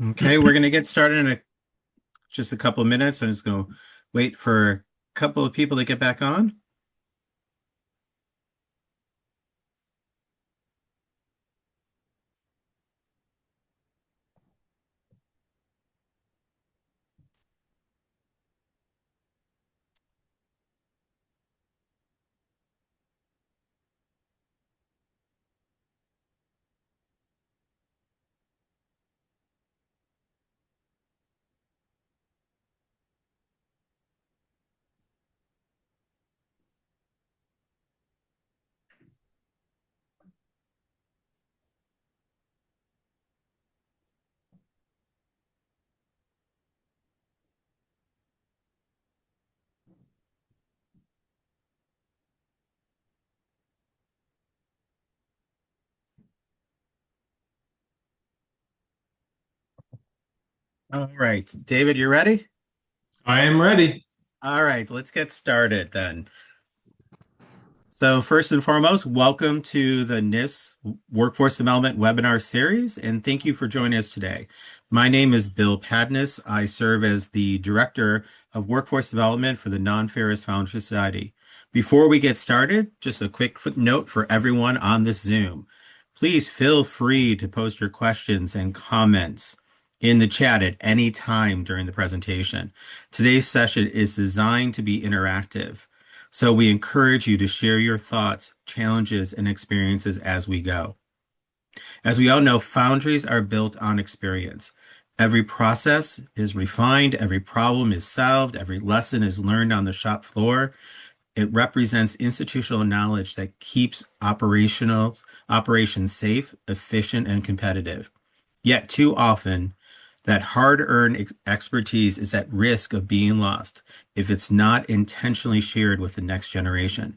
Okay, we're going to get started in just a couple of minutes. I'm just going to wait for a couple of people to get back on. All right, David, you ready? I am ready. All right, let's get started then. So first and foremost, welcome to the NIFS Workforce Development Webinar Series, and thank you for joining us today. My name is Bill Padness. I serve as the Director of Workforce Development for the Non-Ferrous Foundry Society. Before we get started, just a quick footnote for everyone on this Zoom. Please feel free to post your questions and comments in the chat at any time during the presentation. Today's session is designed to be interactive. So we encourage you to share your thoughts, challenges, and experiences as we go. As we all know, foundries are built on experience. Every process is refined, every problem is solved, every lesson is learned on the shop floor. It represents institutional knowledge that keeps operations safe, efficient, and competitive. Yet too often, that hard-earned expertise is at risk of being lost if it's not intentionally shared with the next generation.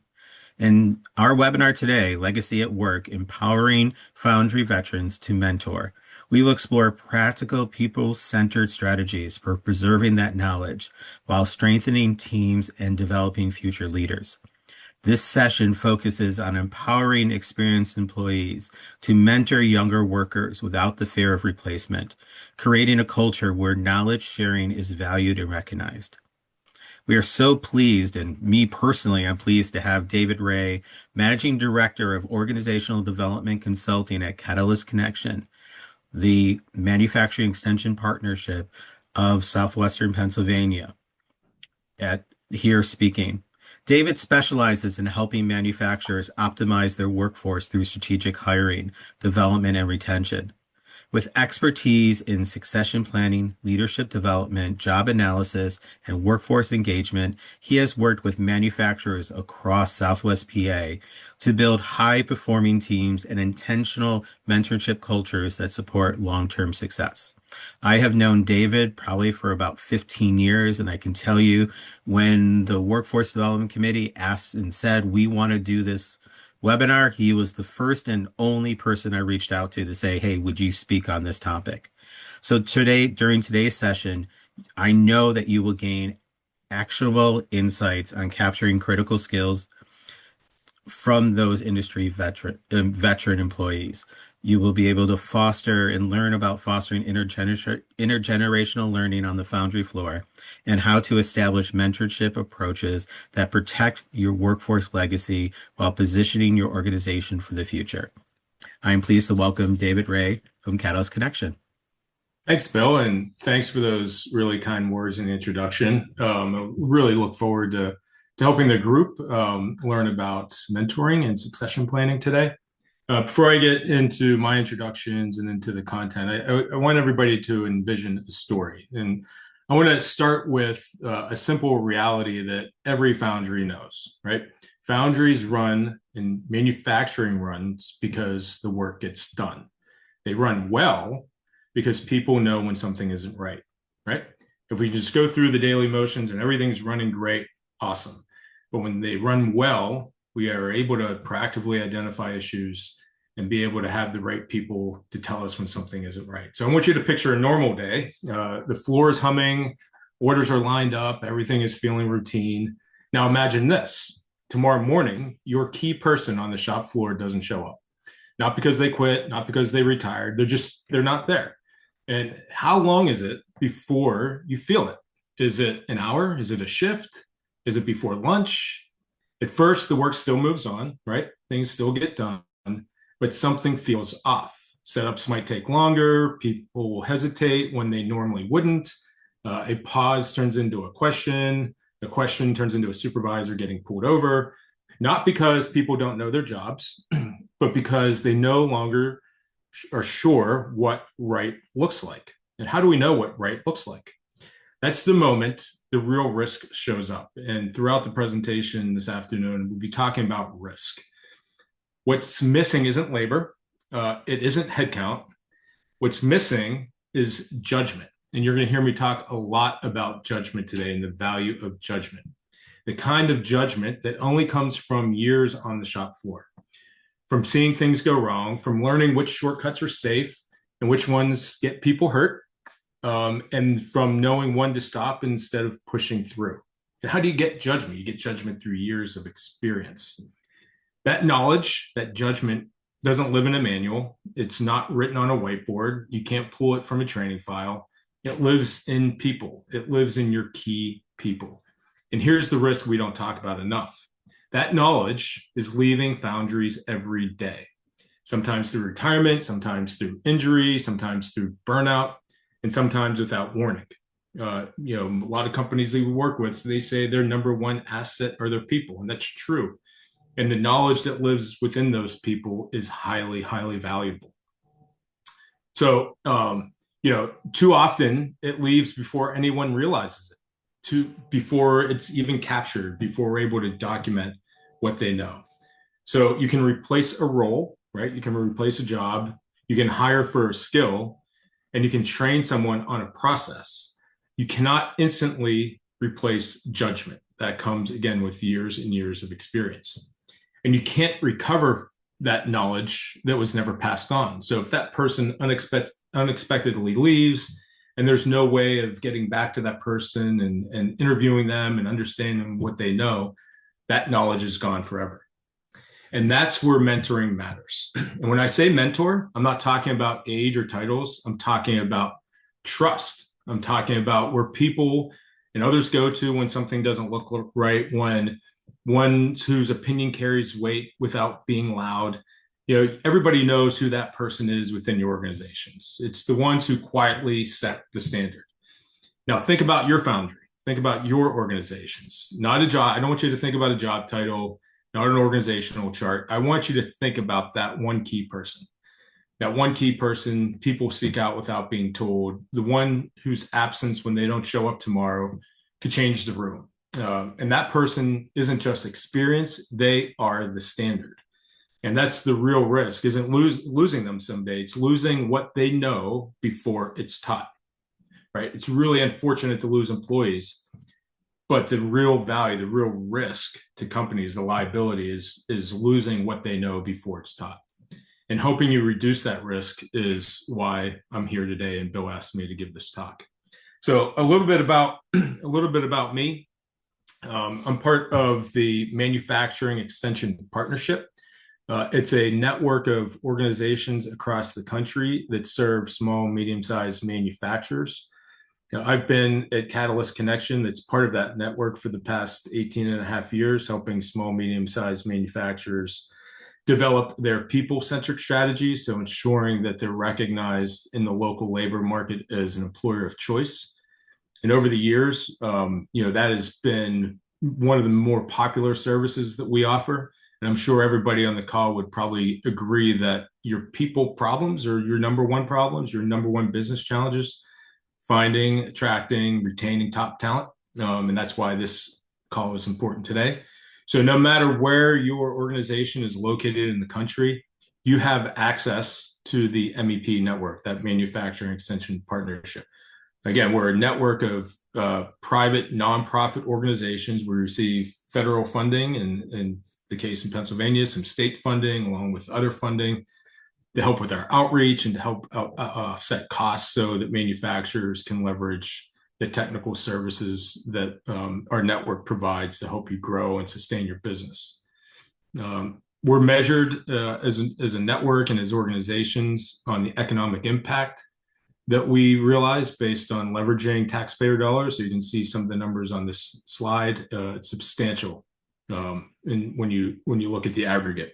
In our webinar today, Legacy at Work, Empowering Foundry Veterans to Mentor, we will explore practical, people-centered strategies for preserving that knowledge while strengthening teams and developing future leaders. This session focuses on empowering experienced employees to mentor younger workers without the fear of replacement, creating a culture where knowledge sharing is valued and recognized. We are so pleased, and me personally, I'm pleased to have David Rea, Managing Director of Organizational Development Consulting at Catalyst Connection, the Manufacturing Extension Partnership of Southwestern Pennsylvania, at here speaking. David specializes in helping manufacturers optimize their workforce through strategic hiring, development, and retention. With expertise in succession planning, leadership development, job analysis, and workforce engagement, he has worked with manufacturers across Southwest PA to build high-performing teams and intentional mentorship cultures that support long-term success. I have known David probably for about 15 years, and I can tell you when the Workforce Development Committee asked and said, we want to do this webinar, he was the first and only person I reached out to say, hey, would you speak on this topic? So today, during today's session, I know that you will gain actionable insights on capturing critical skills from those industry veteran employees. You will be able to foster and learn about fostering intergenerational learning on the foundry floor and how to establish mentorship approaches that protect your workforce legacy while positioning your organization for the future. I am pleased to welcome David Rea from Catalyst Connection. Thanks, Bill, and thanks for those really kind words in the introduction. I really look forward to helping the group learn about mentoring and succession planning today. Before I get into my introductions and into the content, I want everybody to envision a story. And I want to start with a simple reality that every foundry knows, right? Foundries run and manufacturing runs because the work gets done. They run well because people know when something isn't right, right? If we just go through the daily motions and everything's running great, awesome. But when they run well, we are able to proactively identify issues and be able to have the right people to tell us when something isn't right. So I want you to picture a normal day. The floor is humming, orders are lined up, everything is feeling routine. Now imagine this. Tomorrow morning, your key person on the shop floor doesn't show up. Not because they quit, not because they retired. They're not there. And how long is it before you feel it? Is it an hour? Is it a shift? Is it before lunch? At first, the work still moves on, right? Things still get done, but something feels off. Setups might take longer. People will hesitate when they normally wouldn't. A pause turns into a question. A question turns into a supervisor getting pulled over, not because people don't know their jobs, but because they no longer are sure what right looks like. And how do we know what right looks like? That's the moment the real risk shows up. And throughout the presentation this afternoon, we'll be talking about risk. What's missing isn't labor, it isn't headcount. What's missing is judgment. And you're going to hear me talk a lot about judgment today and the value of judgment. The kind of judgment that only comes from years on the shop floor, from seeing things go wrong, from learning which shortcuts are safe and which ones get people hurt, and from knowing when to stop instead of pushing through. And how do you get judgment? You get judgment through years of experience. That knowledge, that judgment, doesn't live in a manual. It's not written on a whiteboard. You can't pull it from a training file. It lives in people. It lives in your key people. And here's the risk we don't talk about enough. That knowledge is leaving Foundries every day, sometimes through retirement, sometimes through injury, sometimes through burnout, and sometimes without warning. A lot of companies that we work with, they say their number one asset are their people, and that's true. And the knowledge that lives within those people is highly, highly valuable. So, too often it leaves before anyone realizes it, before it's even captured, before we're able to document what they know. So you can replace a role, right? You can replace a job, you can hire for a skill, and you can train someone on a process. You cannot instantly replace judgment. That comes, again, with years and years of experience. And you can't recover that knowledge that was never passed on. So if that person unexpectedly leaves, and there's no way of getting back to that person and interviewing them and understanding what they know, that knowledge is gone forever. And that's where mentoring matters. And when I say mentor, I'm not talking about age or titles. I'm talking about trust. I'm talking about where people and others go to when something doesn't look right, when one whose opinion carries weight without being loud. Everybody knows who that person is within your organizations. It's the ones who quietly set the standard. Now, think about your Foundry. Think about your organizations. Not a job. I don't want you to think about a job title, not an organizational chart. I want you to think about that one key person. That one key person people seek out without being told. The one whose absence when they don't show up tomorrow could change the room. And that person isn't just experience, they are the standard. And that's the real risk, isn't losing them someday. It's losing what they know before it's taught, right? It's really unfortunate to lose employees, but the real value, the real risk to companies, the liability is losing what they know before it's taught. And hoping you reduce that risk is why I'm here today. And Bill asked me to give this talk. So a little bit about me. I'm part of the Manufacturing Extension Partnership. It's a network of organizations across the country that serve small, medium-sized manufacturers. I've been at Catalyst Connection, that's part of that network for the past 18 and a half years, helping small, medium-sized manufacturers develop their people-centric strategies, so ensuring that they're recognized in the local labor market as an employer of choice. And over the years, that has been one of the more popular services that we offer. And I'm sure everybody on the call would probably agree that your people problems are your number one problems, your number one business challenges, finding, attracting, retaining top talent. And that's why this call is important today. So no matter where your organization is located in the country, you have access to the MEP network, that Manufacturing Extension Partnership. Again, we're a network of private nonprofit organizations. We receive federal funding, and in the case in Pennsylvania, some state funding, along with other funding to help with our outreach and to help offset costs so that manufacturers can leverage the technical services that our network provides to help you grow and sustain your business. We're measured as a network and as organizations on the economic impact that we realized based on leveraging taxpayer dollars. So you can see some of the numbers on this slide. It's substantial, and when you look at the aggregate.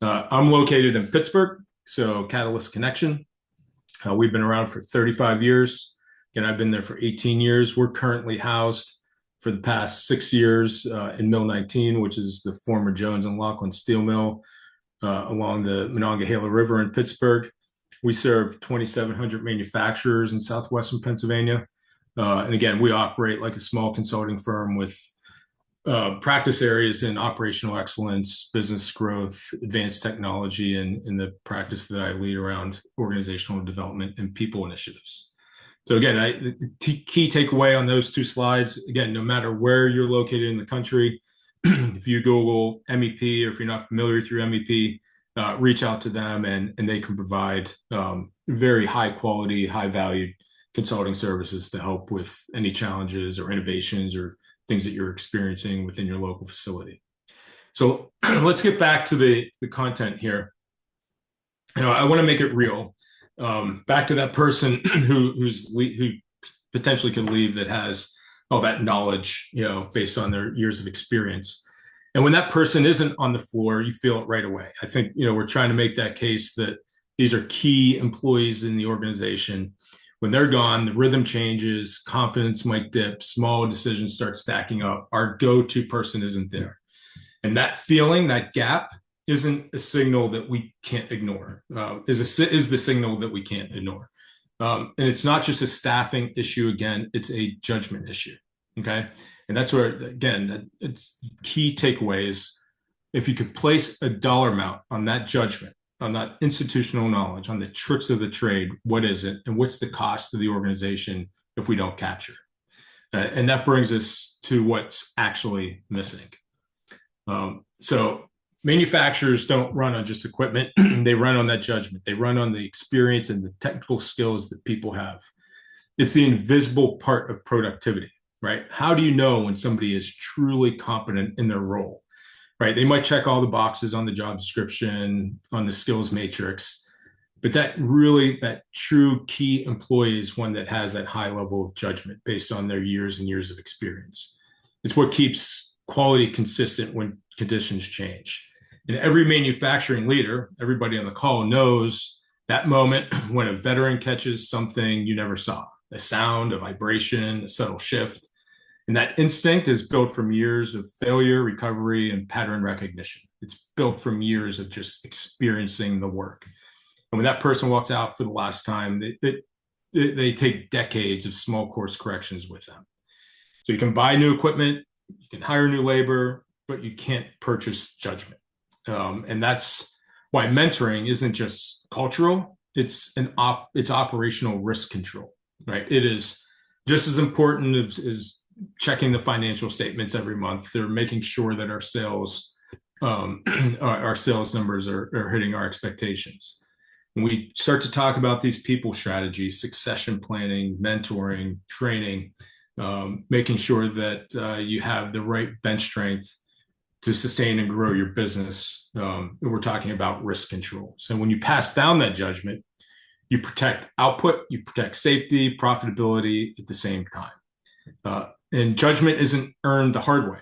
I'm located in Pittsburgh, so Catalyst Connection. We've been around for 35 years, and I've been there for 18 years. We're currently housed for the past 6 years in Mill 19, which is the former Jones and Laughlin steel mill along the Monongahela River in Pittsburgh. We serve 2,700 manufacturers in Southwestern Pennsylvania. And again, we operate like a small consulting firm with practice areas in operational excellence, business growth, advanced technology, and in the practice that I lead around organizational development and people initiatives. So again, the key takeaway on those two slides, again, no matter where you're located in the country, if you Google MEP, or if you're not familiar through MEP, reach out to them and they can provide very high quality, high valued consulting services to help with any challenges or innovations or things that you're experiencing within your local facility. So let's get back to the content here. I want to make it real. Back to that person who potentially could leave that has all that knowledge, based on their years of experience. And when that person isn't on the floor, you feel it right away. I think, we're trying to make that case that these are key employees in the organization. When they're gone, the rhythm changes, confidence might dip, small decisions start stacking up. Our go-to person isn't there. And that feeling, that gap, isn't a signal that we can't ignore, is the signal that we can't ignore. And it's not just a staffing issue, again, it's a judgment issue, okay? And that's where, again, it's key takeaways. If you could place a dollar amount on that judgment, on that institutional knowledge, on the tricks of the trade, what is it? And what's the cost to the organization if we don't capture? And that brings us to what's actually missing. So manufacturers don't run on just equipment. They run on that judgment. They run on the experience and the technical skills that people have. It's the invisible part of productivity, right? How do you know when somebody is truly competent in their role? Right? They might check all the boxes on the job description, on the skills matrix, but that true key employee is one that has that high level of judgment based on their years and years of experience. It's what keeps quality consistent when conditions change. And every manufacturing leader, everybody on the call knows that moment when a veteran catches something you never saw, a sound, a vibration, a subtle shift. And that instinct is built from years of failure, recovery, and pattern recognition. It's built from years of just experiencing the work. And when that person walks out for the last time, they take decades of small course corrections with them. So you can buy new equipment, you can hire new labor, but you can't purchase judgment. And that's why mentoring isn't just cultural, it's operational risk control, right? It is just as important as checking the financial statements every month. They're making sure that our sales numbers are hitting our expectations. When we start to talk about these people strategies, succession planning, mentoring, training, making sure that you have the right bench strength to sustain and grow your business, we're talking about risk control. So when you pass down that judgment, you protect output, you protect safety, profitability at the same time. And judgment isn't earned the hard way.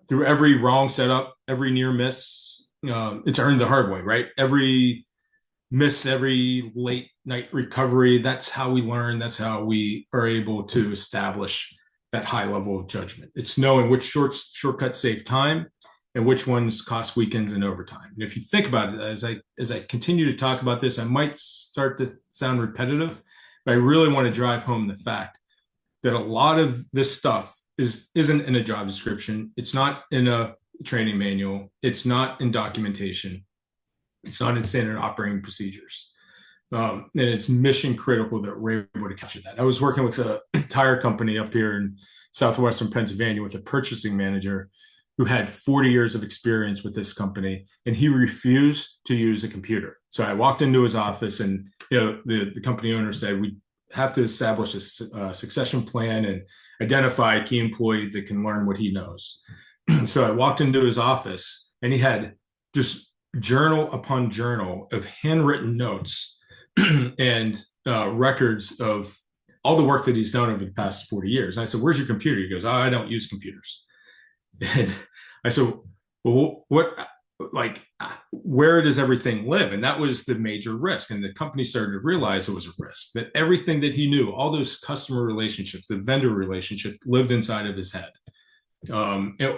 Through every wrong setup, every near miss, it's earned the hard way, right? Every miss, every late night recovery, that's how we learn. That's how we are able to establish that high level of judgment. It's knowing which shortcuts save time and which ones cost weekends and overtime. And if you think about it, as I continue to talk about this, I might start to sound repetitive, but I really want to drive home the fact that a lot of this stuff isn't in a job description. It's not in a training manual. It's not in documentation. It's not in standard operating procedures. And it's mission critical that we're able to capture that. I was working with a tire company up here in Southwestern Pennsylvania with a purchasing manager who had 40 years of experience with this company, and he refused to use a computer. So I walked into his office, and the company owner said, we have to establish a succession plan and identify a key employee that can learn what he knows. So I walked into his office, and he had just journal upon journal of handwritten notes and records of all the work that he's done over the past 40 years. And I said, "Where's your computer?" He goes, "Oh, I don't use computers." And I said, "Well, where does everything live?" And that was the major risk. And the company started to realize it was a risk, that everything that he knew, all those customer relationships, the vendor relationship, lived inside of his head,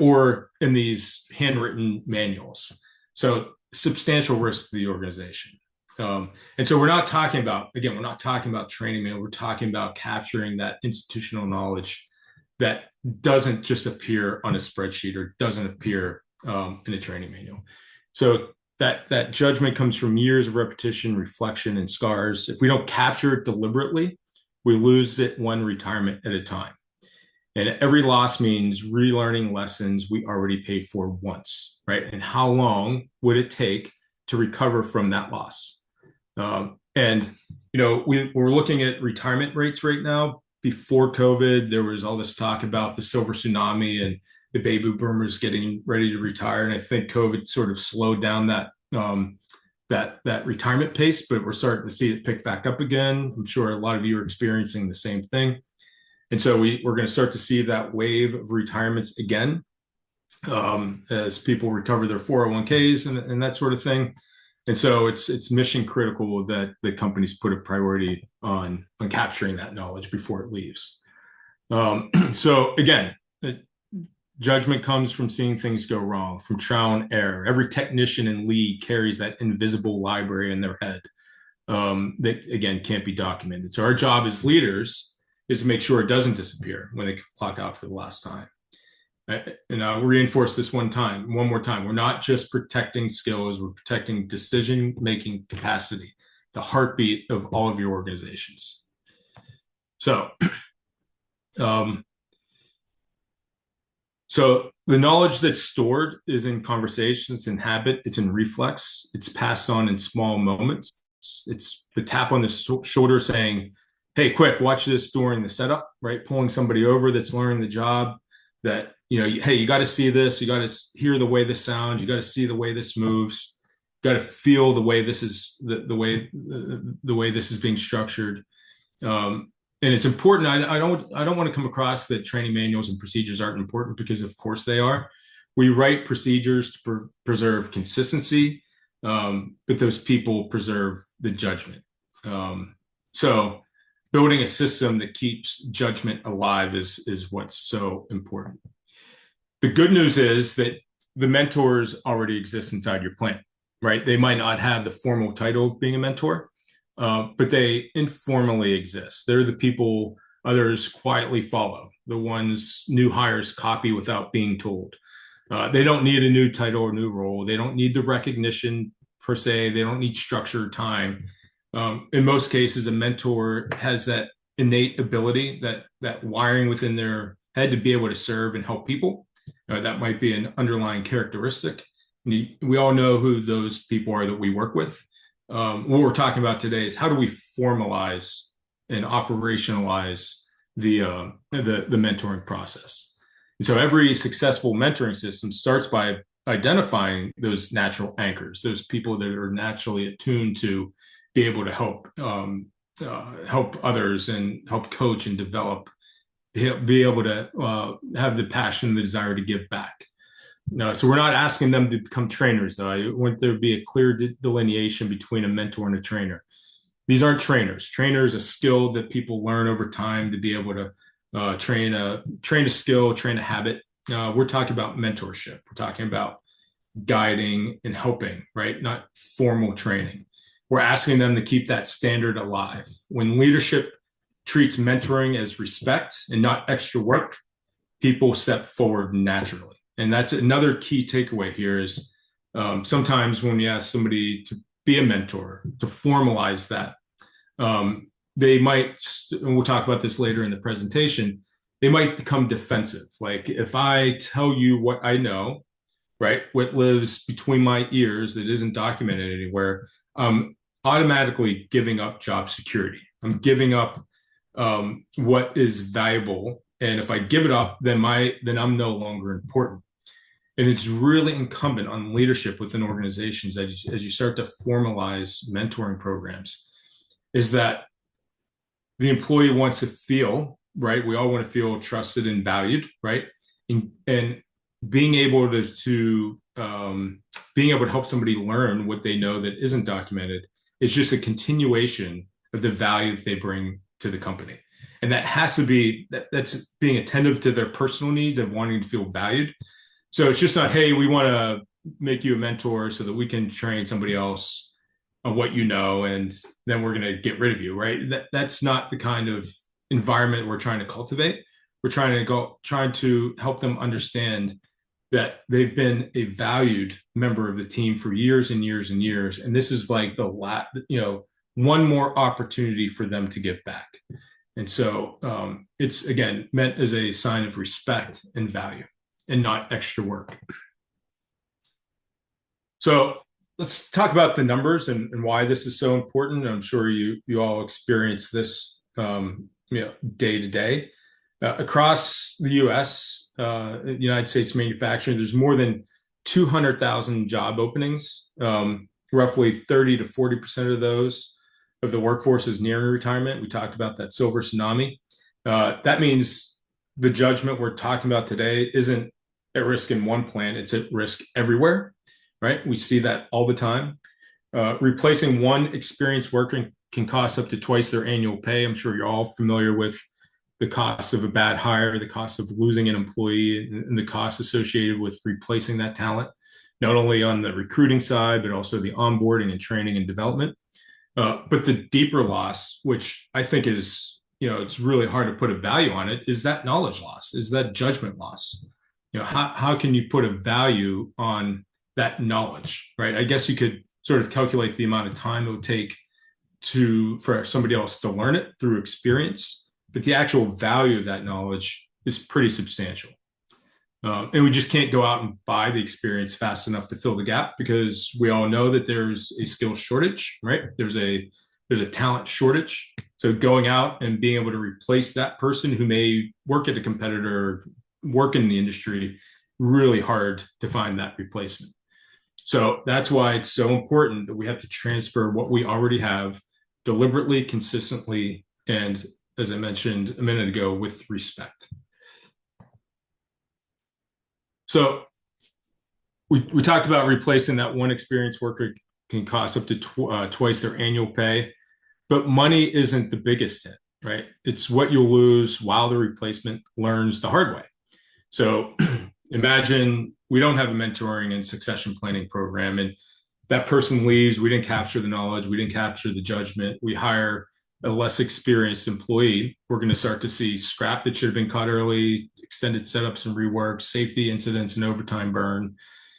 or in these handwritten manuals. So substantial risk to the organization. And so we're not talking about training manual. We're talking about capturing that institutional knowledge that doesn't just appear on a spreadsheet or doesn't appear in a training manual. So that judgment comes from years of repetition, reflection, and scars. If we don't capture it deliberately, we lose it one retirement at a time. And every loss means relearning lessons we already paid for once, right? And how long would it take to recover from that loss? And we're looking at retirement rates right now. Before COVID, there was all this talk about the silver tsunami and the baby boomers getting ready to retire. And I think COVID sort of slowed down that retirement pace, but we're starting to see it pick back up again. I'm sure a lot of you are experiencing the same thing. And so we're going to start to see that wave of retirements again, as people recover their 401ks and that sort of thing. And so it's mission critical that the companies put a priority on capturing that knowledge before it leaves. So again, judgment comes from seeing things go wrong, from trial and error. Every technician and lead carries that invisible library in their head that, again, can't be documented. So our job as leaders is to make sure it doesn't disappear when they clock out for the last time. And I'll reinforce this one more time. We're not just protecting skills, we're protecting decision-making capacity, the heartbeat of all of your organizations. So, so the knowledge that's stored is in conversations, in habit, it's in reflex, it's passed on in small moments. It's the tap on the shoulder saying, "Hey, quick, watch this during the setup," right? Pulling somebody over that's learning the job, that, hey, you got to see this, you got to hear the way this sounds, you got to see the way this moves, you got to feel the way this is the way this is being structured. And it's important. I don't want to come across that training manuals and procedures aren't important, because of course they are. We write procedures to preserve consistency, but those people preserve the judgment. So building a system that keeps judgment alive is what's so important. The good news is that the mentors already exist inside your plant, right? They might not have the formal title of being a mentor, but they informally exist. They're the people others quietly follow, the ones new hires copy without being told. They don't need a new title or new role. They don't need the recognition per se. They don't need structure or time. In most cases, a mentor has that innate ability, that wiring within their head to be able to serve and help people. That might be an underlying characteristic. We all know who those people are that we work with. What we're talking about today is how do we formalize and operationalize the mentoring process. And so every successful mentoring system starts by identifying those natural anchors, those people that are naturally attuned to be able to help others and help coach and develop, be able to have the passion, the desire to give back. So we're not asking them to become trainers, though. I want there to be a clear delineation between a mentor and a trainer. These aren't trainers. Trainers are a skill that people learn over time to be able to train a skill, train a habit. We're talking about mentorship. We're talking about guiding and helping, right? Not formal training. We're asking them to keep that standard alive. When leadership treats mentoring as respect and not extra work, people step forward naturally. And that's another key takeaway here is sometimes when you ask somebody to be a mentor, to formalize that, they might, and we'll talk about this later in the presentation, they might become defensive. Like, if I tell you what I know, right, what lives between my ears that isn't documented anywhere, automatically giving up job security. I'm giving up what is valuable. And if I give it up, then I'm no longer important. And it's really incumbent on leadership within organizations as you start to formalize mentoring programs, is that the employee wants to feel, right? We all want to feel trusted and valued, right? And being able being able to help somebody learn what they know that isn't documented is just a continuation of the value that they bring to the company. And that has to be that's being attentive to their personal needs of wanting to feel valued. So it's just not, hey, we want to make you a mentor so that we can train somebody else on what you know, and then we're going to get rid of you, right? That's not the kind of environment we're trying to cultivate. We're trying to help them understand that they've been a valued member of the team for years and years and years, and this is like one more opportunity for them to give back. And so it's again meant as a sign of respect and value, and not extra work. So let's talk about the numbers and why this is so important. I'm sure you all experience this day to day. Across the U.S., United States manufacturing, there's more than 200,000 job openings. Roughly 30 to 40% of those of the workforce is nearing retirement. We talked about that silver tsunami. That means the judgment we're talking about today isn't at risk in one plant, it's at risk everywhere, right? We see that all the time. Replacing one experienced worker can cost up to twice their annual pay. I'm sure you're all familiar with the cost of a bad hire, the cost of losing an employee, and the cost associated with replacing that talent, not only on the recruiting side, but also the onboarding and training and development. But the deeper loss, which I think is, it's really hard to put a value on it, is that knowledge loss, is that judgment loss. How can you put a value on that knowledge, right? I guess you could sort of calculate the amount of time it would take for somebody else to learn it through experience, but the actual value of that knowledge is pretty substantial. And we just can't go out and buy the experience fast enough to fill the gap, because we all know that there's a skill shortage, right? There's a talent shortage. So going out and being able to replace that person who may work at a competitor, work in the industry, really hard to find that replacement. So that's why it's so important that we have to transfer what we already have deliberately, consistently, and as I mentioned a minute ago, with respect. So we talked about replacing that one experienced worker can cost up to twice their annual pay, but money isn't the biggest hit, right? It's what you'll lose while the replacement learns the hard way. So imagine we don't have a mentoring and succession planning program, and that person leaves. We didn't capture the knowledge. We didn't capture the judgment. We hire a less experienced employee. We're going to start to see scrap that should have been cut early, extended setups and reworks, safety incidents and overtime burn,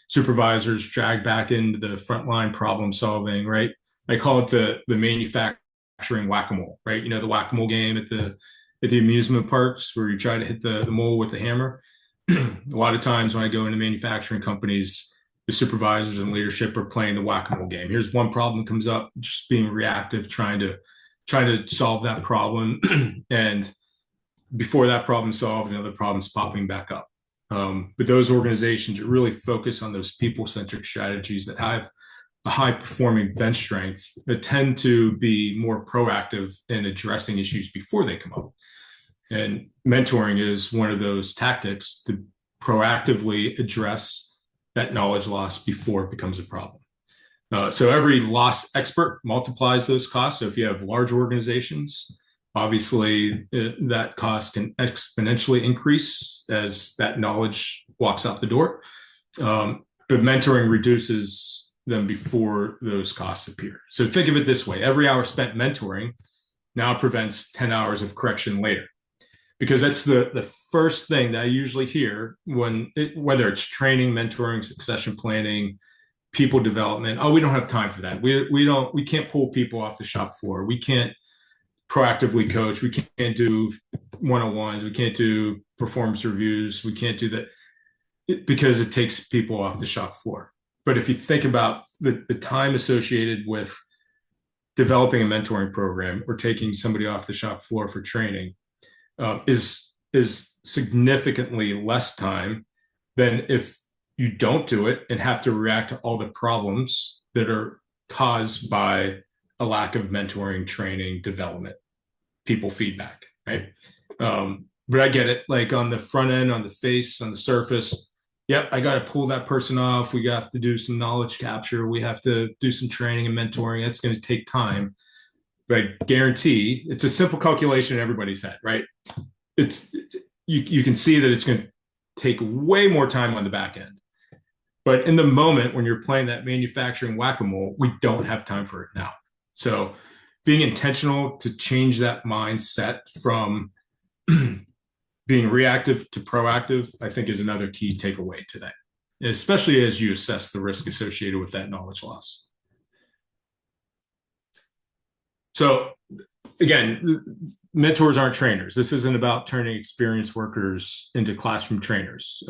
supervisors dragged back into the frontline problem solving, right? I call it the manufacturing whack-a-mole, right? The whack-a-mole game at the amusement parks where you try to hit the mole with the hammer. A lot of times when I go into manufacturing companies, the supervisors and leadership are playing the whack-a-mole game. Here's one problem comes up, just being reactive, trying to solve that problem. And before that problem solved, another problem's popping back up. But those organizations that really focus on those people-centric strategies that have a high-performing bench strength that tend to be more proactive in addressing issues before they come up. And mentoring is one of those tactics to proactively address that knowledge loss before it becomes a problem. So every loss expert multiplies those costs. So if you have large organizations, obviously that cost can exponentially increase as that knowledge walks out the door. But mentoring reduces them before those costs appear. So think of it this way. Every hour spent mentoring now prevents 10 hours of correction later. Because that's the first thing that I usually hear whether it's training, mentoring, succession planning, people development. Oh, we don't have time for that. We can't pull people off the shop floor. We can't proactively coach. We can't do one-on-ones. We can't do performance reviews. We can't do that because it takes people off the shop floor. But if you think about the time associated with developing a mentoring program or taking somebody off the shop floor for training, is significantly less time than if you don't do it and have to react to all the problems that are caused by a lack of mentoring, training, development, people feedback, right? But I get it. Like on the front end, on the face, on the surface, yep, I got to pull that person off. We have to do some knowledge capture. We have to do some training and mentoring. That's going to take time. But I guarantee it's a simple calculation in everybody's head, right? It's you can see that it's going to take way more time on the back end. But in the moment when you're playing that manufacturing whack-a-mole, we don't have time for it now. So being intentional to change that mindset from being reactive to proactive, I think is another key takeaway today, especially as you assess the risk associated with that knowledge loss. So again, mentors aren't trainers. This isn't about turning experienced workers into classroom trainers.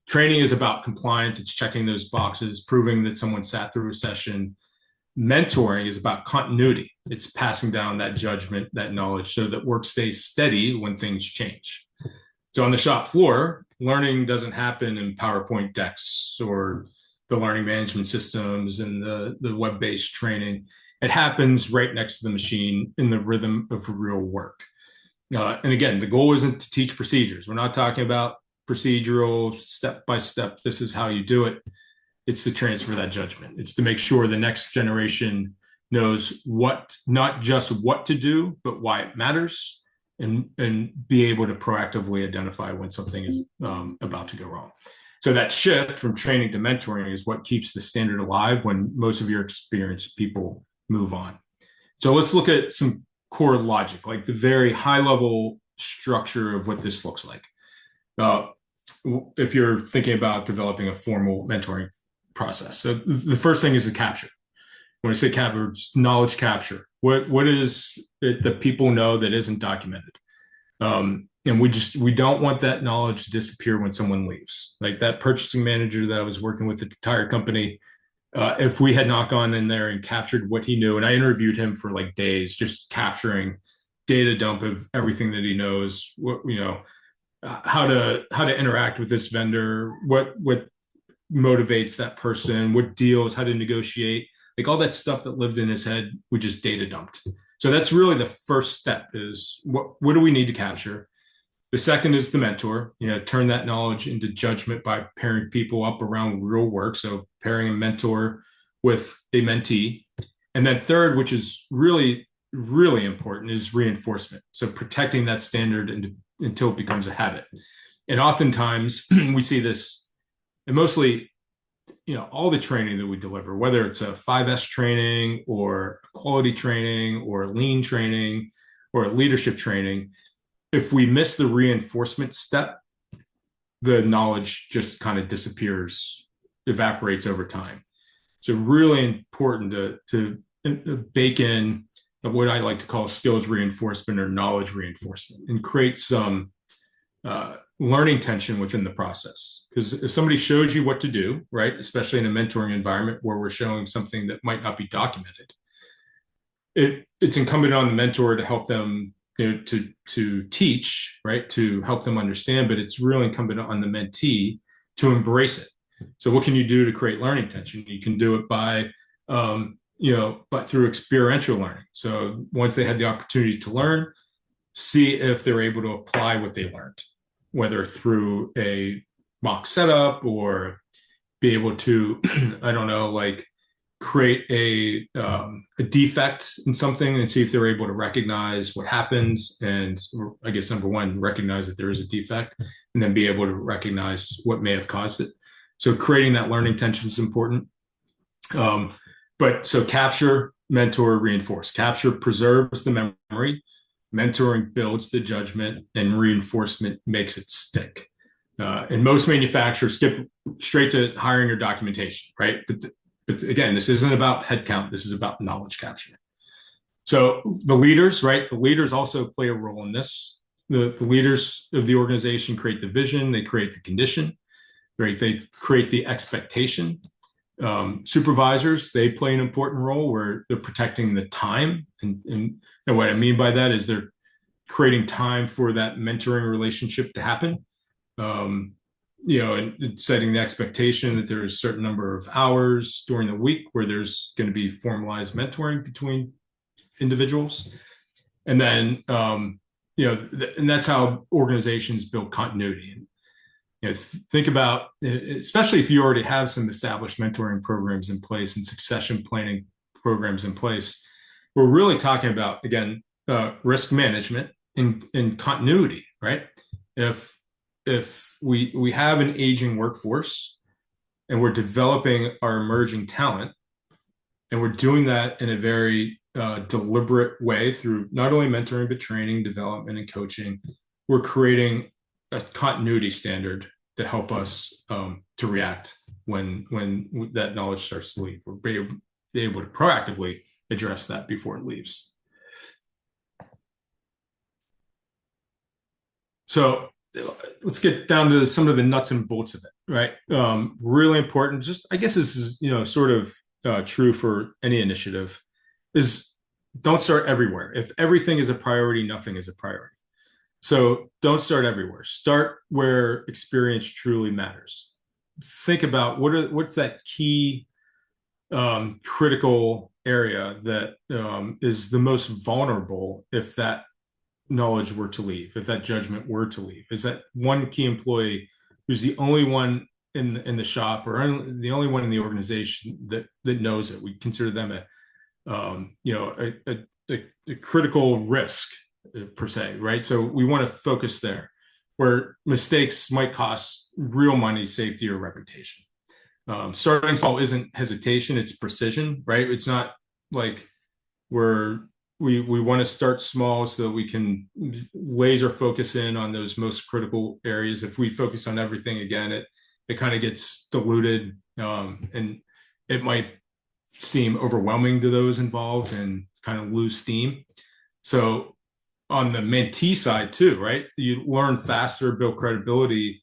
Training is about compliance. It's checking those boxes, proving that someone sat through a session. Mentoring is about continuity. It's passing down that judgment, that knowledge, so that work stays steady when things change. So on the shop floor, learning doesn't happen in PowerPoint decks or the learning management systems and the web-based training. It happens right next to the machine in the rhythm of real work. And again, the goal isn't to teach procedures. We're not talking about procedural, step-by-step, this is how you do it. It's to transfer that judgment. It's to make sure the next generation knows what, not just what to do, but why it matters, and be able to proactively identify when something is about to go wrong. So that shift from training to mentoring is what keeps the standard alive when most of your experienced people move on. So let's look at some core logic, like the very high level structure of what this looks like. If you're thinking about developing a formal mentoring process. So the first thing is the capture. When I say capture, it's knowledge capture. What is it that people know that isn't documented? And we don't want that knowledge to disappear when someone leaves. Like that purchasing manager that I was working with at the tire company, if we had not gone in there and captured what he knew, and I interviewed him for like days, just capturing data dump of everything that he knows, what, how to interact with this vendor, what motivates that person, what deals, how to negotiate, like all that stuff that lived in his head, we just data dumped. So that's really the first step is what do we need to capture? The second is the mentor, turn that knowledge into judgment by pairing people up around real work. So pairing a mentor with a mentee. And then third, which is really, really important, is reinforcement. So protecting that standard until it becomes a habit. And oftentimes we see this, and mostly, all the training that we deliver, whether it's a 5S training or quality training or lean training or leadership training, if we miss the reinforcement step, the knowledge just kind of disappears, evaporates over time. So really important to bake in what I like to call skills reinforcement or knowledge reinforcement, and create some learning tension within the process. Because if somebody shows you what to do, right, especially in a mentoring environment where we're showing something that might not be documented, it's incumbent on the mentor to help them, to teach, right, to help them understand, but it's really incumbent on the mentee to embrace it. So what can you do to create learning tension? You can do it by, but through experiential learning. So once they had the opportunity to learn, see if they're able to apply what they learned, whether through a mock setup or be able to, I don't know, like create a defect in something and see if they're able to recognize what happens. And I guess number one, recognize that there is a defect, and then be able to recognize what may have caused it. So creating that learning tension is important. But so capture, mentor, reinforce. Capture preserves the memory. Mentoring builds the judgment, and reinforcement makes it stick. And most manufacturers skip straight to hiring or documentation, right? But again, this isn't about headcount. This is about knowledge capture. So the leaders, right? The leaders also play a role in this. The leaders of the organization create the vision. They create the condition, right? They create the expectation. Supervisors, they play an important role where they're protecting the time. And what I mean by that is they're creating time for that mentoring relationship to happen. and setting the expectation that there's a certain number of hours during the week where there's going to be formalized mentoring between individuals. And then, and that's how organizations build continuity. And, think about, especially if you already have some established mentoring programs in place and succession planning programs in place, we're really talking about, again, risk management and continuity, right? If we have an aging workforce and we're developing our emerging talent, and we're doing that in a very deliberate way through not only mentoring, but training, development, and coaching, we're creating a continuity standard to help us to react when that knowledge starts to leave. We're be able to proactively address that before it leaves. So let's get down to some of the nuts and bolts of it, right? Really important. Just, I guess this is, sort of true for any initiative, is don't start everywhere. If everything is a priority, nothing is a priority. So don't start everywhere. Start where experience truly matters. Think about what's that key critical area that is the most vulnerable if that knowledge were to leave, if that judgment were to leave. Is that one key employee who's the only one in the shop or the only one in the organization that knows it? We consider them a critical risk per se, right? So we want to focus there, where mistakes might cost real money, safety, or reputation. Starting small isn't hesitation, it's precision, right? It's not like we want to start small so that we can laser focus in on those most critical areas. If we focus on everything, again, it kind of gets diluted, and it might seem overwhelming to those involved and kind of lose steam. So on the mentee side too, right? You learn faster, build credibility,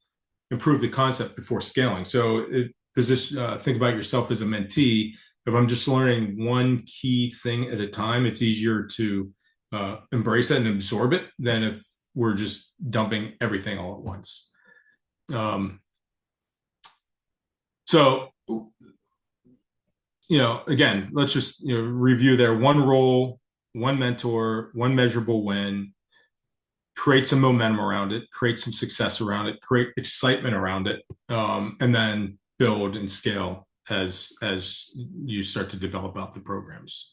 improve the concept before scaling. So think about yourself as a mentee. If I'm just learning one key thing at a time, it's easier to embrace it and absorb it than if we're just dumping everything all at once. So, again, let's just review there. One role, one mentor, one measurable win. Create some momentum around it, create some success around it, create excitement around it, and then build and scale as you start to develop out the programs.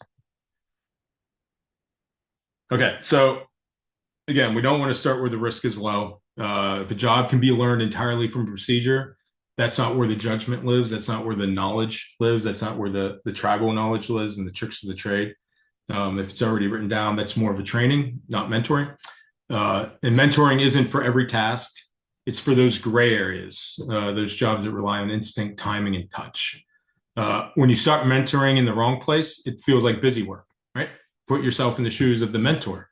Okay, so again, we don't want to start where the risk is low. If a job can be learned entirely from procedure, that's not where the judgment lives. That's not where the knowledge lives. That's not where the tribal knowledge lives and the tricks of the trade. If it's already written down, that's more of a training, not mentoring. And mentoring isn't for every task. It's for those gray areas, those jobs that rely on instinct, timing, and touch. When you start mentoring in the wrong place, it feels like busy work, right? Put yourself in the shoes of the mentor.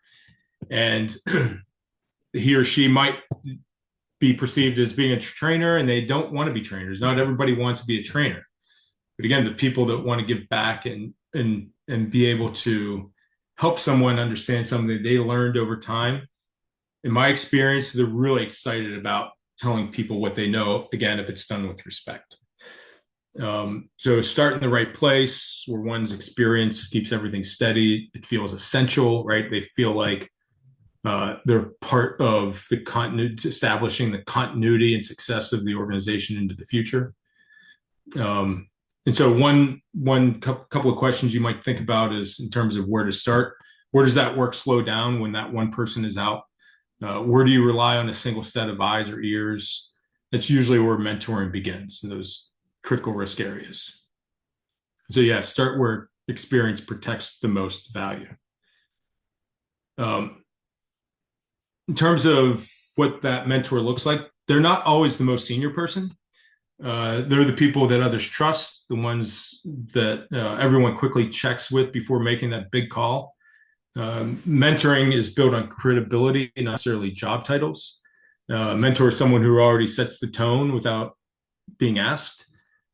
And he or she might be perceived as being a trainer, and they don't want to be trainers. Not everybody wants to be a trainer. But again, the people that want to give back and be able to help someone understand something that they learned over time, in my experience, they're really excited about telling people what they know, again, if it's done with respect. So start in the right place where one's experience keeps everything steady. It feels essential, right? They feel like they're part of the continuity, establishing the continuity and success of the organization into the future. And so one couple of questions you might think about is in terms of where to start. Where does that work slow down when that one person is out? Where do you rely on a single set of eyes or ears? That's usually where mentoring begins, in those critical risk areas. So yeah, start where experience protects the most value. In terms of what that mentor looks like, they're not always the most senior person. They're the people that others trust, the ones that everyone quickly checks with before making that big call. Mentoring is built on credibility, not necessarily job titles. Mentor is someone who already sets the tone without being asked.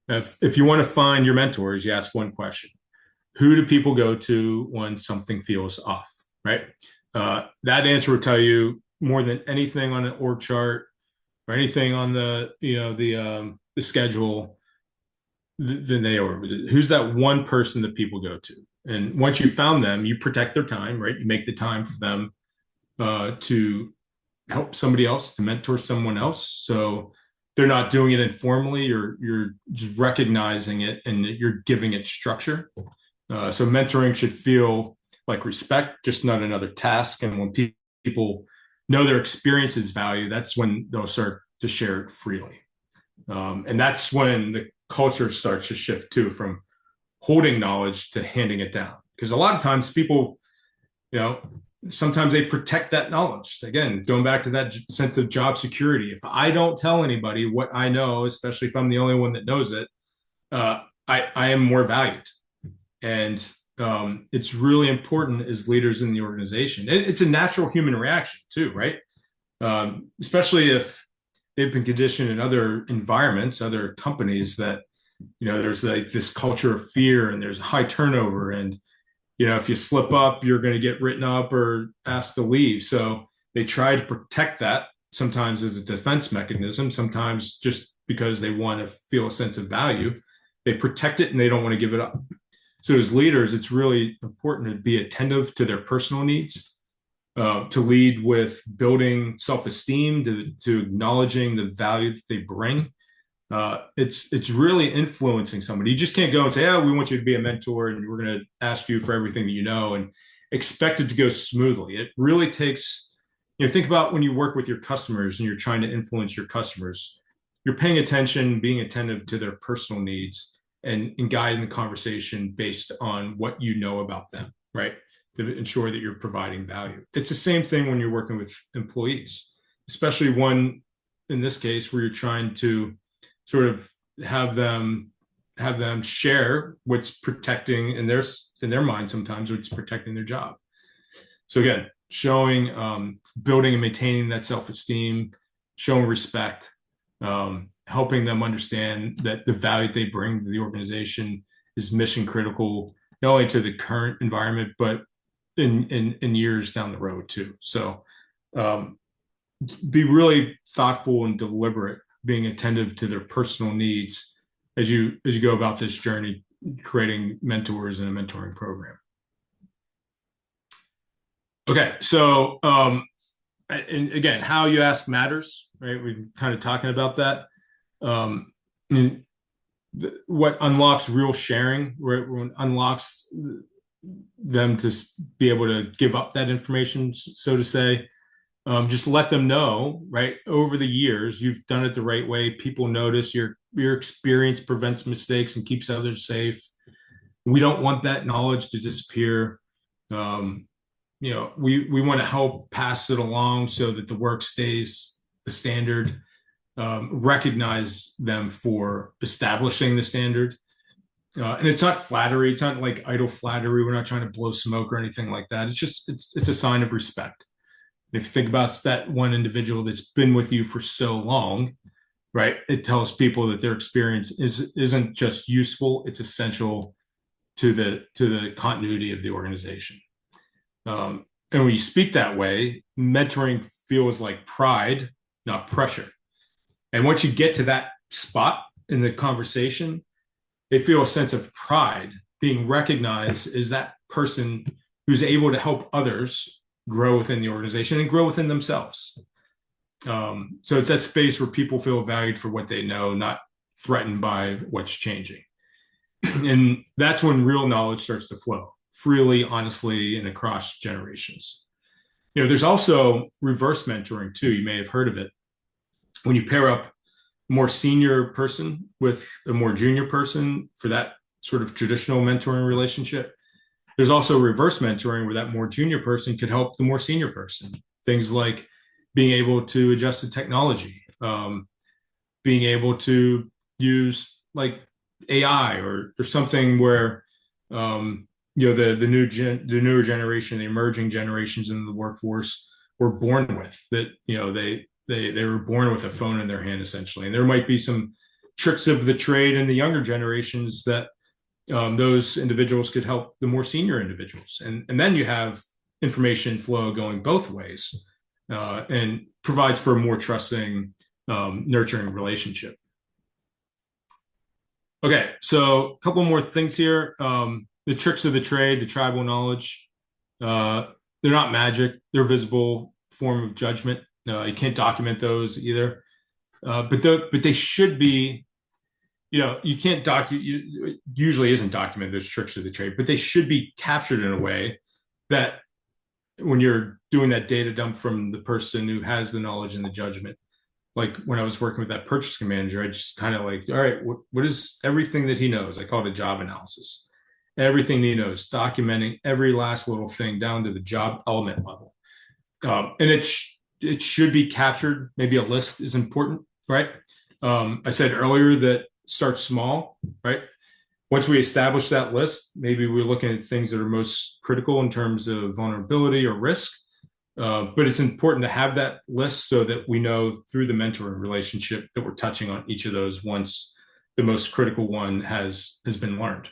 If you want to find your mentors, you ask one question: who do people go to when something feels off, right? That answer will tell you more than anything on an org chart, or anything on the schedule, then they are. Who's that one person that people go to? And once you found them, you protect their time, right? You make the time for them to help somebody else, to mentor someone else. So they're not doing it informally, you're just recognizing it and you're giving it structure. So mentoring should feel like respect, just not another task. And when people know their experience is value, that's when they'll start to share it freely. And that's when the culture starts to shift too, from holding knowledge to handing it down. Because a lot of times people, sometimes they protect that knowledge. Again, going back to that sense of job security. If I don't tell anybody what I know, especially if I'm the only one that knows it, I am more valued. And it's really important as leaders in the organization. It's a natural human reaction too, right? Especially if they've been conditioned in other environments, other companies that, there's like this culture of fear and there's high turnover. And, if you slip up, you're going to get written up or asked to leave. So they try to protect that, sometimes as a defense mechanism, sometimes just because they want to feel a sense of value. They protect it and they don't want to give it up. So as leaders, it's really important to be attentive to their personal needs, to lead with building self-esteem, to acknowledging the value that they bring. It's really influencing somebody. You just can't go and say, "Oh, we want you to be a mentor, and we're going to ask you for everything that you know," and expect it to go smoothly. It really takes, think about when you work with your customers and you're trying to influence your customers. You're paying attention, being attentive to their personal needs, and guiding the conversation based on what you know about them, right? To ensure that you're providing value. It's the same thing when you're working with employees, especially one in this case where you're trying to sort of have them share what's protecting in their mind, sometimes what's protecting their job. So again, showing, building and maintaining that self-esteem, showing respect, helping them understand that the value they bring to the organization is mission critical, not only to the current environment, but in years down the road too. So be really thoughtful and deliberate, being attentive to their personal needs as you go about this journey, creating mentors in a mentoring program. Okay, so and again, how you ask matters, right? We're kind of talking about that. What unlocks real sharing, what unlocks them to be able to give up that information, so to say. Just let them know, right? Over the years, you've done it the right way. People notice your experience prevents mistakes and keeps others safe. We don't want that knowledge to disappear. We want to help pass it along so that the work stays the standard. Recognize them for establishing the standard. And it's not flattery. It's not like idle flattery. We're not trying to blow smoke or anything like that. It's a sign of respect. If you think about that one individual that's been with you for so long, right? It tells people that their experience isn't just useful; it's essential to the continuity of the organization. And when you speak that way, mentoring feels like pride, not pressure. And once you get to that spot in the conversation, they feel a sense of pride, being recognized as that person who's able to help others grow within the organization and grow within themselves. So it's that space where people feel valued for what they know, not threatened by what's changing. And that's when real knowledge starts to flow freely, honestly, and across generations. There's also reverse mentoring too. You may have heard of it. When you pair up a more senior person with a more junior person for that sort of traditional mentoring relationship, there's also reverse mentoring where that more junior person could help the more senior person. Things like being able to adjust to technology, being able to use like AI or something where the newer generation, the emerging generations in the workforce were born with that. They were born with a phone in their hand essentially, and there might be some tricks of the trade in the younger generations that those individuals could help the more senior individuals. And then you have information flow going both ways and provides for a more trusting nurturing relationship. Okay, so a couple more things here. The tricks of the trade, the tribal knowledge, they're not magic. They're visible form of judgment. You can't document those either. But they should be, you can't it usually isn't documented, those tricks of the trade, but they should be captured in a way that when you're doing that data dump from the person who has the knowledge and the judgment, like when I was working with that purchasing manager, I just kind of like, all right, what is everything that he knows? I call it a job analysis. Everything he knows, documenting every last little thing down to the job element level. And it should be captured. Maybe a list is important, right? I said earlier that start small, right? Once we establish that list, maybe we're looking at things that are most critical in terms of vulnerability or risk. But it's important to have that list so that we know through the mentoring relationship that we're touching on each of those once the most critical one has been learned.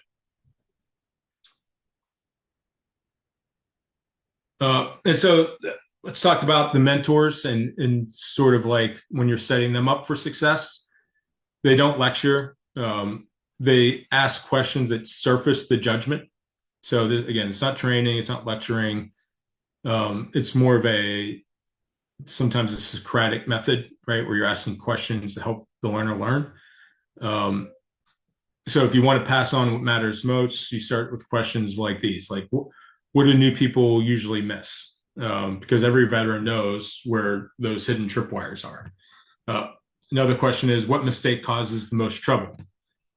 And so let's talk about the mentors and sort of like when you're setting them up for success. They don't lecture. They ask questions that surface the judgment. So again, it's not training, it's not lecturing. It's more of sometimes a Socratic method, right? Where you're asking questions to help the learner learn. So if you want to pass on what matters most, you start with questions like these, like what do new people usually miss? Because every veteran knows where those hidden tripwires are. Another question is, what mistake causes the most trouble?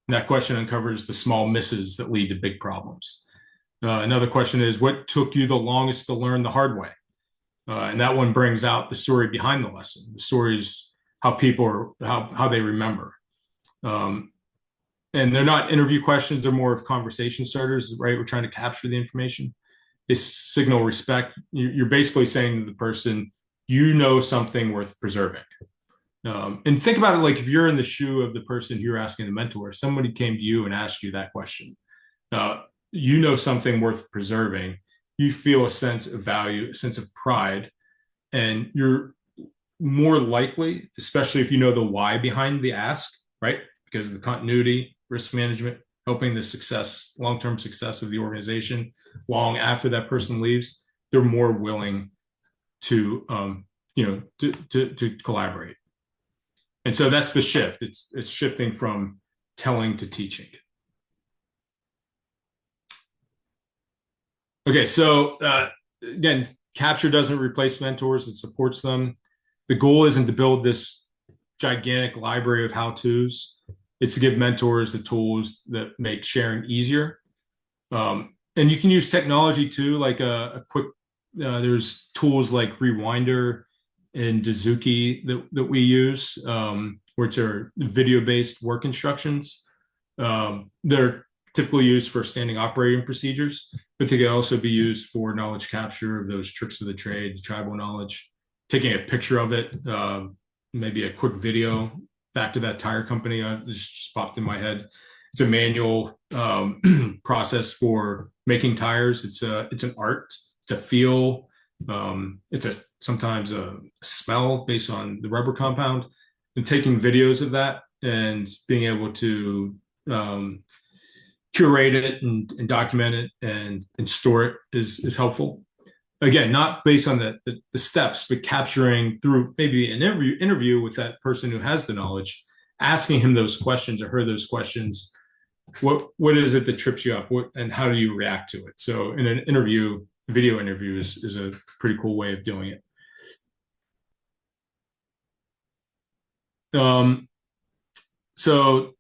And that question uncovers the small misses that lead to big problems. Another question is, what took you the longest to learn the hard way? And that one brings out the story behind the lesson. The stories, how people are, how they remember. And they're not interview questions. They're more of conversation starters, right? We're trying to capture the information. They signal respect. You're basically saying to the person, you know something worth preserving. And think about it like if you're in the shoe of the person you're asking the mentor, if somebody came to you and asked you that question, you know something worth preserving, you feel a sense of value, a sense of pride, and you're more likely, especially if you know the why behind the ask, right? Because of the continuity, risk management, helping the success, long-term success of the organization long after that person leaves, they're more willing to, to collaborate. And so that's the shift. It's shifting from telling to teaching. Okay, so again, capture doesn't replace mentors, it supports them. The goal isn't to build this gigantic library of how-tos. It's to give mentors the tools that make sharing easier. And you can use technology too, like a quick, there's tools like Rewinder and Dazuki that we use, which are video-based work instructions. They're typically used for standing operating procedures, but they can also be used for knowledge capture of those tricks of the trade, the tribal knowledge, taking a picture of it, maybe a quick video. Back to that tire company, this just popped in my head. It's a manual process for making tires. It's an art. It's a feel. It's sometimes a smell based on the rubber compound. And taking videos of that and being able to curate it and document it and store it is helpful. Again, not based on the steps, but capturing through maybe an interview with that person who has the knowledge, asking him those questions or her those questions. What is it that trips you up? And how do you react to it? So in an interview, video interview is a pretty cool way of doing it. So,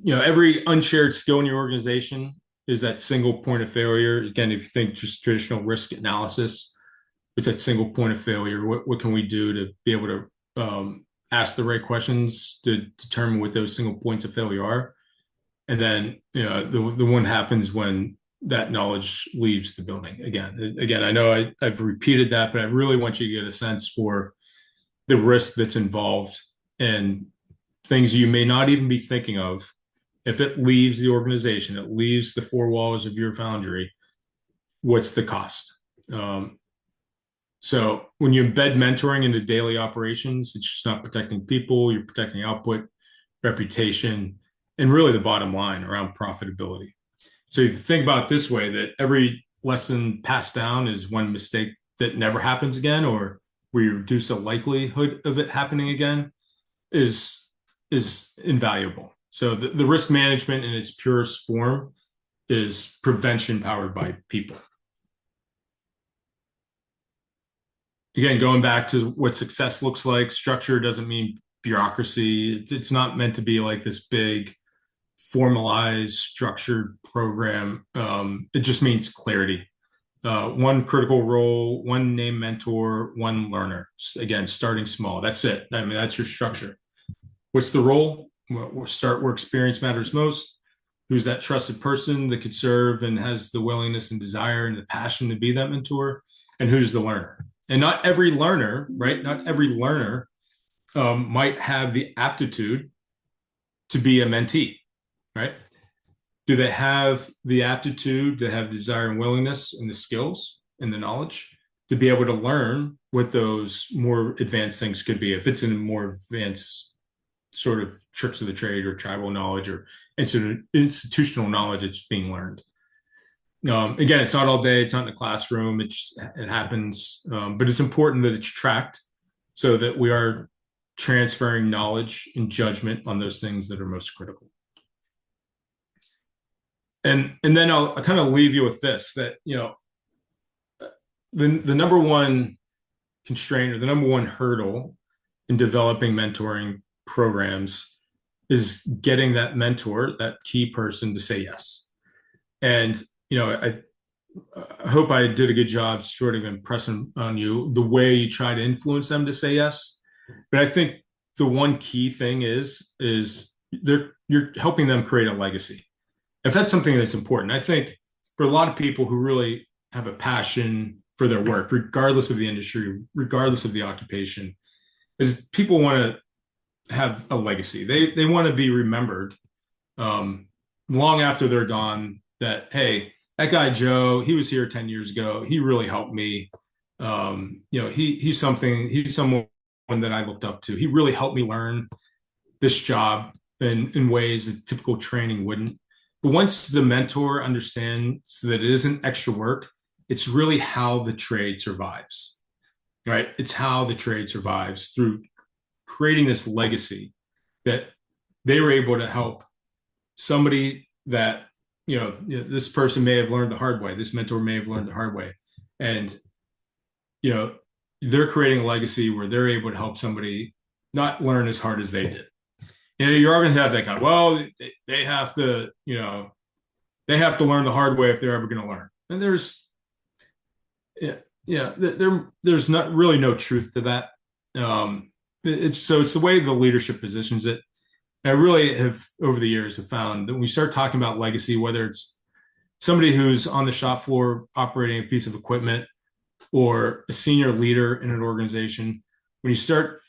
every unshared skill in your organization is that single point of failure. Again, if you think just traditional risk analysis, it's that single point of failure. What can we do to be able to ask the right questions to determine what those single points of failure are? And then, the one happens when that knowledge leaves the building. Again, I know I've repeated that, but I really want you to get a sense for the risk that's involved and things you may not even be thinking of. If it leaves the organization, it leaves the four walls of your foundry, what's the cost? So when you embed mentoring into daily operations, it's just not protecting people, you're protecting output, reputation, and really the bottom line around profitability. So you think about it this way, that every lesson passed down is one mistake that never happens again, or where you reduce the likelihood of it happening again is is invaluable. So the risk management in its purest form is prevention powered by people. Again, going back to what success looks like, structure doesn't mean bureaucracy. It's not meant to be like this big formalized structured program. It just means clarity. One critical role, one named mentor, one learner. Again, starting small. That's it. I mean, that's your structure. What's the role? We'll start where experience matters most. Who's that trusted person that could serve and has the willingness and desire and the passion to be that mentor? And who's the learner? And not every learner, right? Not every learner might have the aptitude to be a mentee, right? Do they have the aptitude to have desire and willingness and the skills and the knowledge to be able to learn what those more advanced things could be if it's in more advanced sort of tricks of the trade or tribal knowledge or institutional knowledge that's being learned. Again, it's not all day. It's not in the classroom. It happens, but it's important that it's tracked so that we are transferring knowledge and judgment on those things that are most critical. And then I'll kind of leave you with this, that the number one constraint or the number one hurdle in developing mentoring programs is getting that mentor, that key person, to say yes. And I hope I did a good job sort of impressing on you the way you try to influence them to say yes. But I think the one key thing is you're helping them create a legacy. If that's something that's important, I think for a lot of people who really have a passion for their work, regardless of the industry, regardless of the occupation, is people want to have a legacy. They want to be remembered long after they're gone. That, hey, that guy Joe, he was here 10 years ago. He really helped me. He's someone that I looked up to. He really helped me learn this job in ways that typical training wouldn't. But once the mentor understands that it isn't extra work, it's really how the trade survives, right? It's how the trade survives through creating this legacy that they were able to help somebody that, this person may have learned the hard way. This mentor may have learned the hard way. And, they're creating a legacy where they're able to help somebody not learn as hard as they did. You're always going to have that guy. Well, they have to, they have to learn the hard way if they're ever going to learn. And there's not really no truth to that. It's the way the leadership positions it. And I really have over the years have found that when we start talking about legacy, whether it's somebody who's on the shop floor operating a piece of equipment or a senior leader in an organization, when you start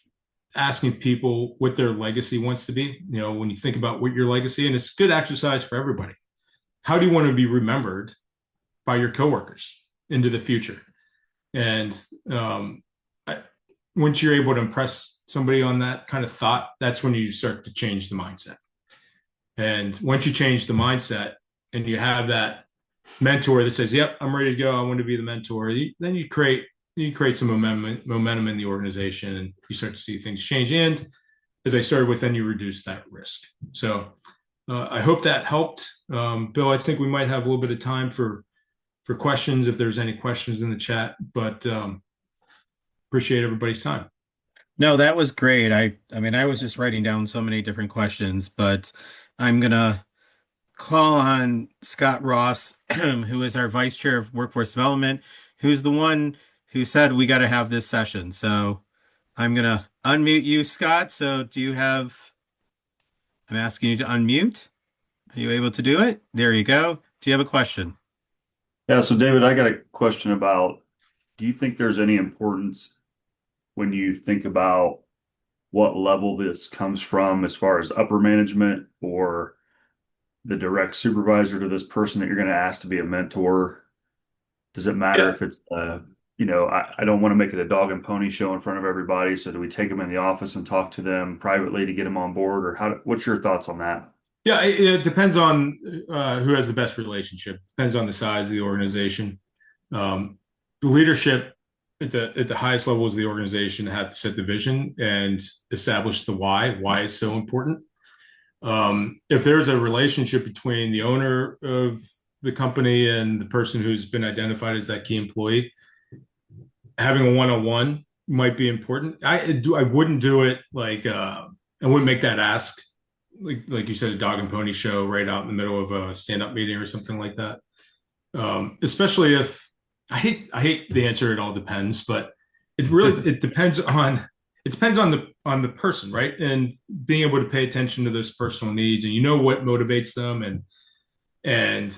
asking people what their legacy wants to be, when you think about what your legacy, and it's good exercise for everybody. How do you want to be remembered by your coworkers into the future? And once you're able to impress somebody on that kind of thought, that's when you start to change the mindset. And once you change the mindset and you have that mentor that says, yep, I'm ready to go, I want to be the mentor, then you create some momentum in the organization, and you start to see things change. And as I started with, then you reduce that risk. So I hope that helped. Bill, I think we might have a little bit of time for questions if there's any questions in the chat, but appreciate everybody's time. No, that was great. I mean, I was just writing down so many different questions, but I'm gonna call on Scott Ross, who is our Vice Chair of Workforce Development, who's the one who said we got to have this session. So I'm gonna unmute you, Scott. So I'm asking you to unmute. Are you able to do it? There you go. Do you have a question? Yeah, so David, I got a question about, do you think there's any importance when you think about what level this comes from as far as upper management or the direct supervisor to this person that you're going to ask to be a mentor? Does it matter if it's a I don't want to make it a dog and pony show in front of everybody. So do we take them in the office and talk to them privately to get them on board, or what's your thoughts on that? Yeah, it depends on who has the best relationship. Depends on the size of the organization. The leadership at the highest levels of the organization have to set the vision and establish the why it's so important. If there's a relationship between the owner of the company and the person who's been identified as that key employee, having a one-on-one might be important. I wouldn't do it like I wouldn't make that ask like you said, a dog and pony show right out in the middle of a stand-up meeting or something like that. Especially if I hate the answer. It all depends, but it depends on the person, right? And being able to pay attention to those personal needs, and what motivates them, and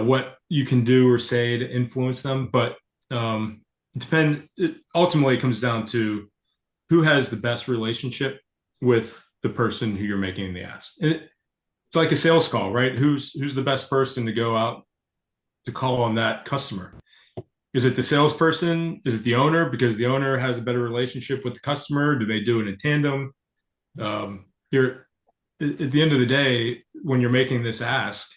what you can do or say to influence them. But ultimately, it comes down to who has the best relationship with the person who you're making the ask. And it's like a sales call, right? Who's the best person to go out to call on that customer? Is it the salesperson? Is it the owner? Because the owner has a better relationship with the customer. Do they do it in tandem? You're at the end of the day, when you're making this ask,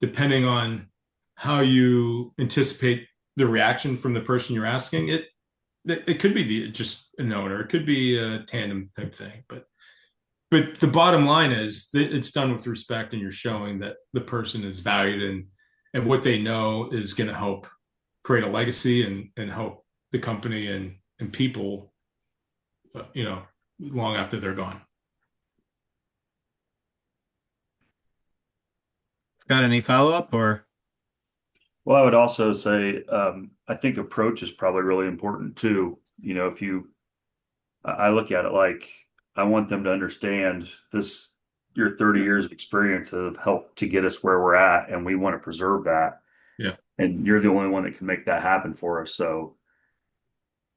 depending on how you anticipate the reaction from the person you're asking, it could be just an owner. It could be a tandem type thing, but the bottom line is that it's done with respect, and you're showing that the person is valued, and what they know is going to help create a legacy and help the company and people, long after they're gone. Got any follow-up or? Well, I would also say, I think approach is probably really important too. I look at it like I want them to understand this, your 30 years of experience have helped to get us where we're at, and we want to preserve that. Yeah. And you're the only one that can make that happen for us. So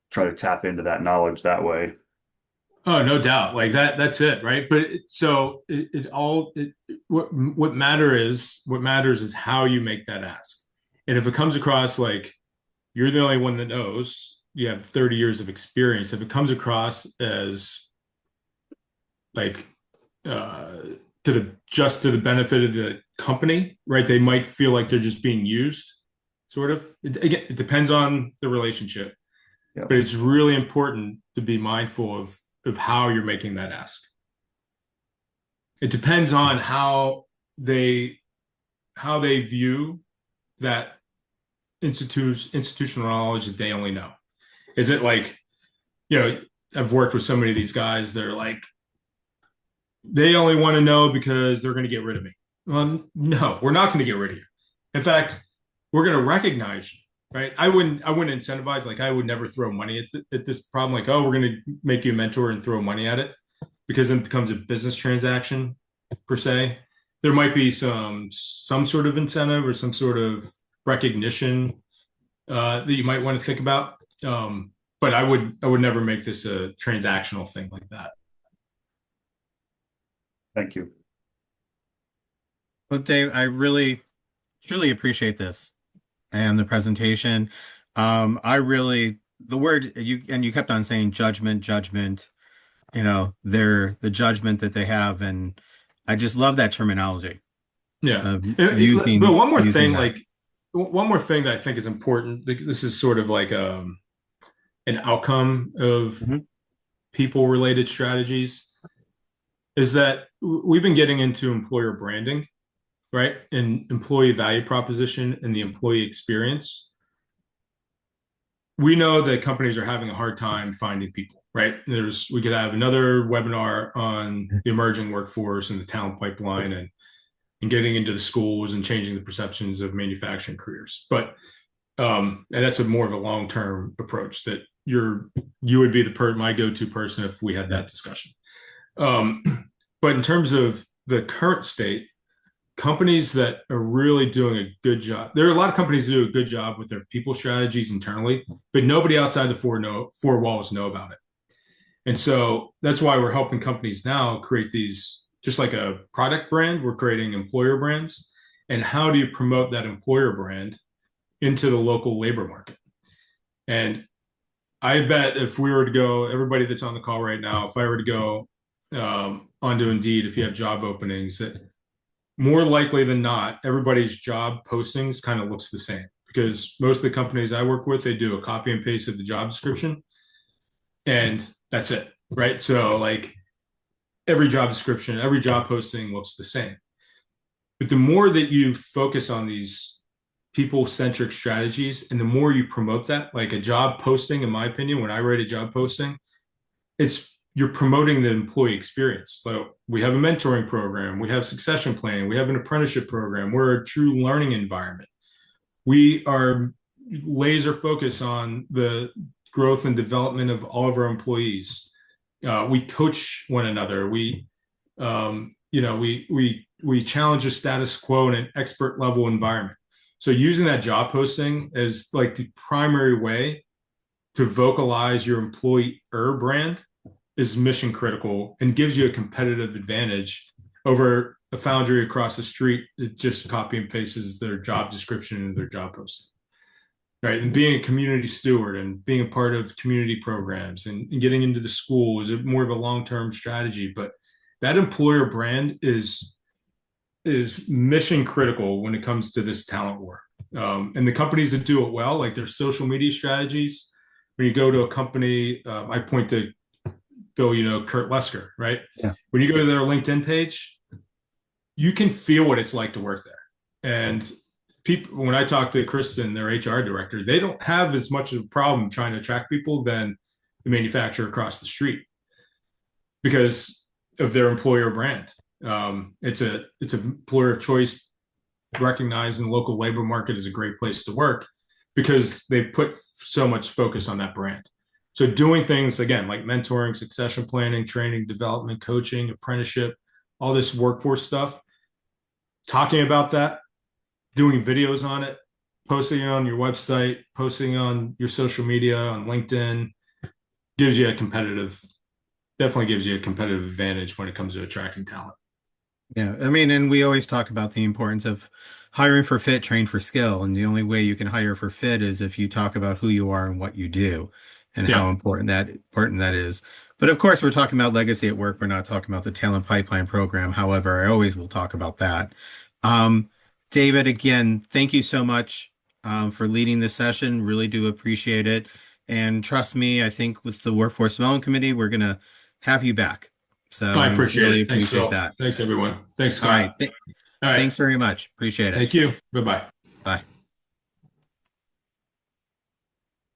try to tap into that knowledge that way. Oh, no doubt. Like that's it, right? But what matters is how you make that ask. And if it comes across like you're the only one that knows, you have 30 years of experience. If it comes across as like just to the benefit of the company, right? They might feel like they're just being used, sort of. Again, it depends on the relationship, but it's really important to be mindful of how you're making that ask. It depends on how they view that institutional knowledge that they only know. Is it like, I've worked with so many of these guys, they're like, they only want to know because they're going to get rid of me. Well, no, we're not going to get rid of you. In fact, we're going to recognize you, right? I wouldn't incentivize, like I would never throw money at this problem. Like, oh, we're going to make you a mentor and throw money at it, because it becomes a business transaction per se. There might be some sort of incentive or some sort of recognition that you might want to think about. But I would never make this a transactional thing like that. Thank you. Well, Dave, I really, truly appreciate this and the presentation. The word you kept on saying judgment, the judgment that they have. And I just love that terminology. Yeah. Using, but one more thing, that. One more thing that I think is important. This is sort of like an outcome of people related strategies, is that we've been getting into employer branding, right? And employee value proposition and the employee experience. We know that companies are having a hard time finding people, right? We could have another webinar on the emerging workforce and the talent pipeline and getting into the schools and changing the perceptions of manufacturing careers. But and that's more of a long-term approach that you would be my go-to person if we had that discussion. But in terms of the current state, companies that are really doing a good job, there are a lot of companies that do a good job with their people strategies internally, but nobody outside the four walls know about it. And so that's why we're helping companies now create these, just like a product brand, we're creating employer brands. And how do you promote that employer brand into the local labor market? And I bet if we were to go, everybody that's on the call right now, if I were to go onto Indeed, if you have job openings, that more likely than not, everybody's job postings kind of looks the same because most of the companies I work with, they do a copy and paste of the job description and that's it, right? So like every job description, every job posting looks the same. But the more that you focus on these people-centric strategies and the more you promote that, like a job posting, in my opinion, when I write a job posting, it's you're promoting the employee experience. So we have a mentoring program, we have succession planning, we have an apprenticeship program. We're a true learning environment. We are laser focused on the growth and development of all of our employees. We coach one another. We challenge the status quo in an expert level environment. So using that job posting as like the primary way to vocalize your employer brand is mission critical and gives you a competitive advantage over a foundry across the street that just copy and pastes their job description and their job posting. Right. And being a community steward and being a part of community programs and getting into the school is more of a long-term strategy. But that employer brand is mission critical when it comes to this talent war. And the companies that do it well, like their social media strategies, when you go to a company, I point to Bill, Kurt Lesker, right? Yeah. When you go to their LinkedIn page, you can feel what it's like to work there. And people, when I talk to Kristen, their HR director, they don't have as much of a problem trying to attract people than the manufacturer across the street because of their employer brand. It's an employer of choice recognized in the local labor market as a great place to work because they put so much focus on that brand. So doing things again like mentoring, succession planning, training, development, coaching, apprenticeship, all this workforce stuff, talking about that, doing videos on it, posting it on your website, posting on your social media, on LinkedIn, definitely gives you a competitive advantage when it comes to attracting talent. Yeah, I mean, and we always talk about the importance of hiring for fit, train for skill. And the only way you can hire for fit is if you talk about who you are and what you do and how Yeah. important that is. But of course, we're talking about legacy at work. We're not talking about the talent pipeline program. However, I always will talk about that. Um, David, again, thank you so much for leading this session. Really do appreciate it. And trust me, I think with the Workforce Development Committee, we're going to have you back. So, I and appreciate really it. Thanks, appreciate Phil. that. Thanks, everyone. Thanks, All right. Scott. All right. Thanks very much. Appreciate it. Thank you. Bye-bye. Bye.